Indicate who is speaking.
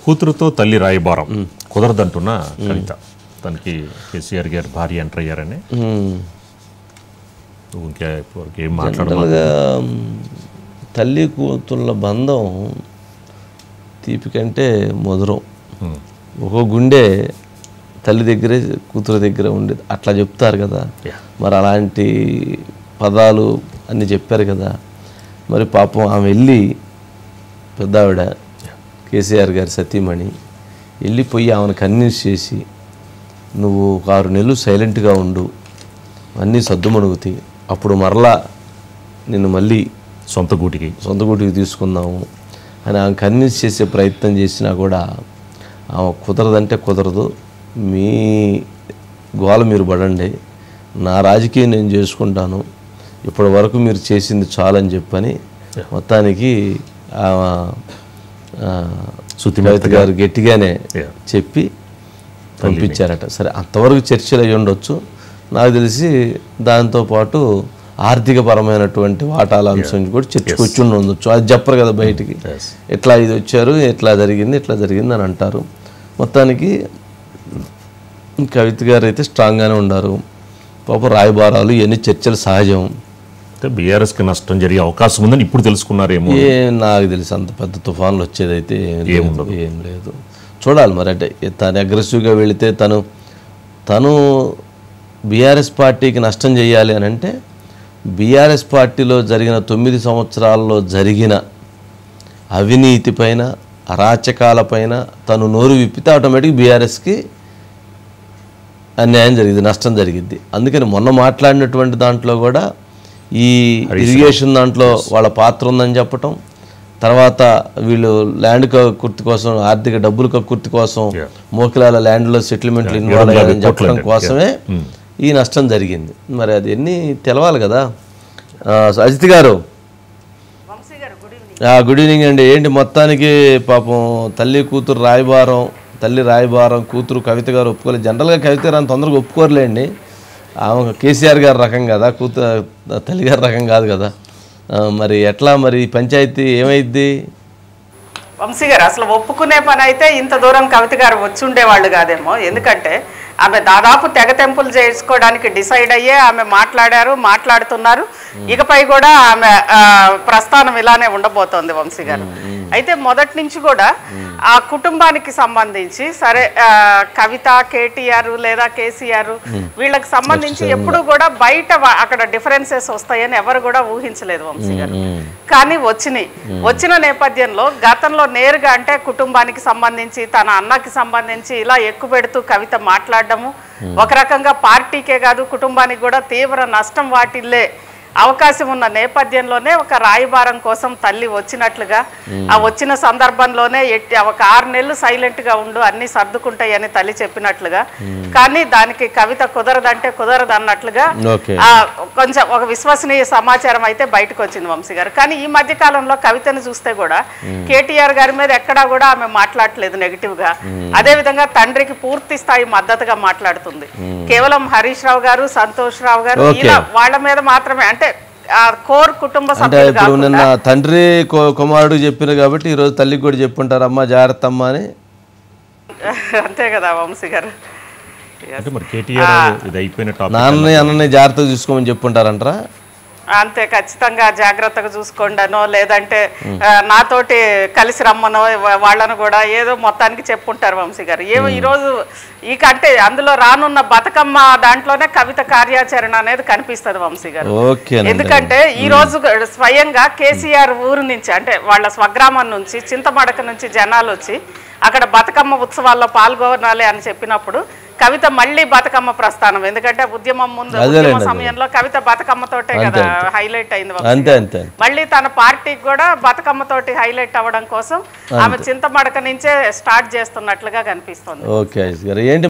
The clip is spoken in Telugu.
Speaker 1: కూతురుతో తల్లి రాయబారం కుదరదంటున్న కవిత, తనకి కేసీఆర్ గారు భార్య ఎంటర్ అయ్యారని ఇంకేం మాట్లాడగా.
Speaker 2: తల్లి కూతుళ్ళ బంధం తీపి కంటే మధురం. ఒక గుండె తల్లి దగ్గరే కూతురు దగ్గర ఉండేది అట్లా చెప్తారు కదా. మరి అలాంటి పదాలు అన్నీ చెప్పారు కదా. మరి పాపం ఆమె వెళ్ళి పెద్దావిడ కేసీఆర్ గారి సతీమణి వెళ్ళిపోయి ఆమెను కన్విన్స్ చేసి నువ్వు 6 నెలలు సైలెంట్గా ఉండు, అన్నీ సర్దుమణుగుతాయి, అప్పుడు మరలా నిన్ను మళ్ళీ
Speaker 1: సొంత గూటికి
Speaker 2: తీసుకుందాము అని ఆమె కన్విన్స్ చేసే ప్రయత్నం చేసినా కూడా ఆమె కుదరదంటే కుదరదు, మీ గోల మీరు పడండి, నా రాజకీయం నేను చేసుకుంటాను, ఇప్పటి వరకు మీరు చేసింది చాలని చెప్పని మొత్తానికి కవిత గారు గట్టిగానే చెప్పి పంపించారట. సరే, అంతవరకు చర్చలు అయ్యి ఉండొచ్చు. నాకు తెలిసి దాంతోపాటు ఆర్థిక పరమైనటువంటి వాటాల అంశం కూడా చర్చకు వచ్చి ఉండొచ్చు. అది చెప్పరు కదా బయటికి, ఎట్లా ఇది వచ్చారు, ఎట్లా జరిగింది అని అంటారు. మొత్తానికి కవిత గారు అయితే స్ట్రాంగ్గానే ఉన్నారు. పాప రాయబారాలు ఇవన్నీ చర్చలు సహజం.
Speaker 1: బీఆర్ఎస్కి నష్టం జరిగే అవకాశం ఉందని ఇప్పుడు తెలుసుకున్నారేమో.
Speaker 2: నాకు తెలిసి అంత పెద్ద తుఫాన్లు వచ్చేదైతే ఏం లేదు. చూడాలి మరి. అంటే తను అగ్రెసివ్గా వెళితే తను బీఆర్ఎస్ పార్టీకి నష్టం చేయాలి అని అంటే బీఆర్ఎస్ పార్టీలో జరిగిన 9 సంవత్సరాల్లో జరిగిన అవినీతి పైన, అరాచకాలపైన తను నోరు విప్పితే ఆటోమేటిక్ బీఆర్ఎస్కి అన్యాయం జరిగింది, నష్టం జరిగింది. అందుకని మొన్న మాట్లాడినటువంటి దాంట్లో కూడా ఈ ఇరిగేషన్ దాంట్లో వాళ్ళ పాత్ర ఉందని చెప్పటం, తర్వాత వీళ్ళు ల్యాండ్ కక్కుర్తి కోసం, ఆర్థిక డబ్బుల కక్కుర్తి కోసం మోకిలాల ల్యాండ్లో సెటిల్మెంట్లు ఇన్వాల్వ్ అయ్యారని చెప్పడం కోసమే ఈ నష్టం జరిగింది. మరి అది ఎన్ని తెలవాలి కదా. అజిత్ గారు గుడ్ ఈవినింగ్ అండి. ఏంటి మొత్తానికి పాపం తల్లి రాయబారం కూతురు కవిత గారు ఒప్పుకోలేదు. జనరల్గా కవిత గారు అంత తొందరగా ఒప్పుకోరులేండి. ఆమె కేసీఆర్ గారి రకం కదా, తల్లి గారి రకం కాదు కదా. మరి ఎట్లా మరి పంచాయతీ ఏమైద్ది?
Speaker 3: వంశీ గారు అసలు ఒప్పుకునే పని అయితే ఇంత దూరం కవిత గారు వచ్చి ఉండేవాళ్ళు కాదేమో. ఎందుకంటే ఆమె దాదాపు తెగతెంపులు చేసుకోవడానికి డిసైడ్ అయ్యే ఆమె మాట్లాడుతున్నారు. ఇకపై కూడా ఆమె ప్రస్థానం ఇలానే ఉండబోతోంది వంశీ గారు. అయితే మొదటి నుంచి కూడా ఆ కుటుంబానికి సంబంధించి సరే కవిత, కేటీఆర్ లేదా కేసీఆర్ వీళ్ళకి సంబంధించి ఎప్పుడు కూడా బయట అక్కడ డిఫరెన్సెస్ వస్తాయని ఎవరు కూడా ఊహించలేదు వంశీ గారు. కానీ వచ్చిన నేపథ్యంలో గతంలో నేరుగా అంటే కుటుంబానికి సంబంధించి తన అన్నకి సంబంధించి ఇలా ఎక్కువ పెడుతూ కవిత మాట్లాడడము ఒక రకంగా పార్టీకే కాదు కుటుంబానికి కూడా తీవ్ర నష్టం వాటిల్లే అవకాశం ఉన్న నేపథ్యంలోనే ఒక రాయబారం కోసం తల్లి వచ్చినట్లుగా, ఆ వచ్చిన సందర్భంలోనే ఒక 6 నెలలు సైలెంట్గా ఉండు, అన్నీ సర్దుకుంటాయని తల్లి చెప్పినట్లుగా. కానీ దానికి కవిత కుదరదంటే కుదరదు అన్నట్లుగా కొంచెం ఒక విశ్వసనీయ సమాచారం అయితే బయటకు వచ్చింది వంశీ గారు. కానీ ఈ మధ్య కాలంలో కవితను చూస్తే కూడా కేటీఆర్ గారి మీద ఎక్కడా కూడా ఆమె మాట్లాడలేదు నెగిటివ్ గా. అదే విధంగా తండ్రికి పూర్తి స్థాయి మద్దతుగా మాట్లాడుతుంది. కేవలం హరీష్ రావు గారు, సంతోష్ రావు గారు ఇలా వాళ్ళ మీద మాత్రమే అంటే కోర్ కుటుంబ సభ్యులు.
Speaker 2: ఇప్పుడు నిన్న తండ్రి కుమారుడు చెప్పిన కాబట్టి ఈ రోజు తల్లికి కూడా చెప్పుంటారు అమ్మ జాగ్రత్త అమ్మ అని.
Speaker 3: అంతే కదా వంశీ గారు.
Speaker 2: నాన్నని అన్నని జాగ్రత్తగా చూసుకోమని చెప్పుంటారంటారా?
Speaker 3: అంతే, ఖచ్చితంగా జాగ్రత్తగా చూసుకోండనో లేదంటే నాతోటి కలిసి రమ్మనో వాళ్ళను కూడా ఏదో మొత్తానికి చెప్పుంటారు వంశీ గారు. ఏమో ఈరోజు అంటే అందులో రానున్న బతుకమ్మ దాంట్లోనే కవిత కార్యాచరణ అనేది కనిపిస్తుంది వంశీ గారు. ఎందుకంటే ఈ రోజు స్వయంగా కేసీఆర్ ఊరు నుంచి అంటే వాళ్ళ స్వగ్రామం నుంచి చింతమడక నుంచి జనాలు వచ్చి అక్కడ బతుకమ్మ ఉత్సవాల్లో పాల్గొనాలి అని చెప్పినప్పుడు కవిత మళ్ళీ బతుకమ్మ ప్రస్థానం. ఎందుకంటే ఉద్యమం సమయంలో కవిత బతుకమ్మతోటే కదా హైలైట్ అయింది. మళ్ళీ తన పార్టీకి కూడా బతుకమ్మతోటి హైలైట్ అవ్వడం కోసం ఆమె చింతమడక నుంచే స్టార్ట్ చేస్తున్నట్లుగా కనిపిస్తుంది.